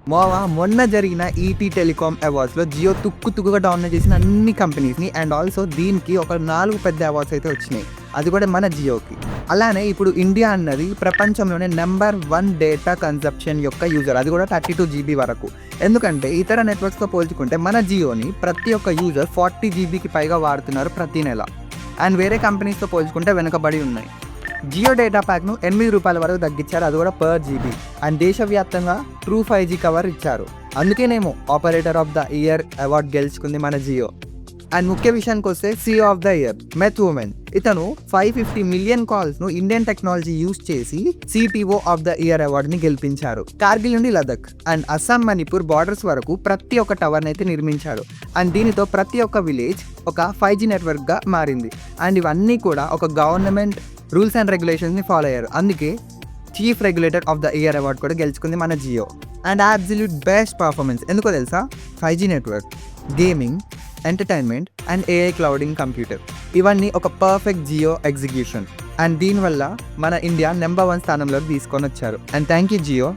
మొన్న జరిగిన ఈటీ telecom అవార్డ్స్లో Jio తుక్కుగా dominate చేసిన అన్ని కంపెనీస్ని అండ్ ఆల్సో దీనికి ఒక 4 పెద్ద అవార్డ్స్ అయితే వచ్చినాయి, అది కూడా మన జియోకి. అలానే ఇప్పుడు ఇండియా అన్నది ప్రపంచంలోనే నెంబర్ 1 డేటా కన్సప్షన్ యొక్క యూజర్, అది కూడా 32 GB వరకు. ఎందుకంటే ఇతర నెట్వర్క్స్తో పోల్చుకుంటే మన జియోని ప్రతి ఒక్క యూజర్ 40 GBకి పైగా వాడుతున్నారు ప్రతి నెల. అండ్ వేరే కంపెనీస్తో పోల్చుకుంటే వెనుకబడి ఉన్నాయి. జియో డేటా ప్యాక్ను ₹8 వరకు తగ్గించారు, అది కూడా పర్ జీబీ. అండ్ దేశవ్యాప్తంగా ట్రూ 5G కవర్ ఇచ్చారు. అందుకేనేమో operator of the year award గెలుచుకుంది మన జియో. అండ్ ముఖ్య విషయానికి వస్తే CEO of the year Mathew Oommen, ఇతను 550 మిలియన్ కాల్స్ను ఇండియన్ టెక్నాలజీ యూస్ చేసి CTO ఆఫ్ ద ఇయర్ అవార్డుని గెలిపించారు. కార్గిల్ నుండి లదక్ అండ్ అస్సాం మణిపూర్ బార్డర్స్ వరకు ప్రతి ఒక్క టవర్ని అయితే నిర్మించాడు. అండ్ దీనితో ప్రతి ఒక్క విలేజ్ ఒక 5G నెట్వర్క్గా మారింది. అండ్ ఇవన్నీ కూడా ఒక గవర్నమెంట్ రూల్స్ అండ్ రెగ్యులేషన్స్ని ఫాలో అయ్యారు. అందుకే chief regulator of the year award కూడా గెలుచుకుంది మన Jio. And absolute best performance ఎందుకో తెలుసా? 5G network, gaming, entertainment and AI clouding computer, ఇవన్నీ ఒక పర్ఫెక్ట్ జియో ఎగ్జిక్యూషన్. అండ్ దీనివల్ల మన ఇండియా నెంబర్ 1 స్థానంలోకి తీసుకొని వచ్చారు. And thank you Jio.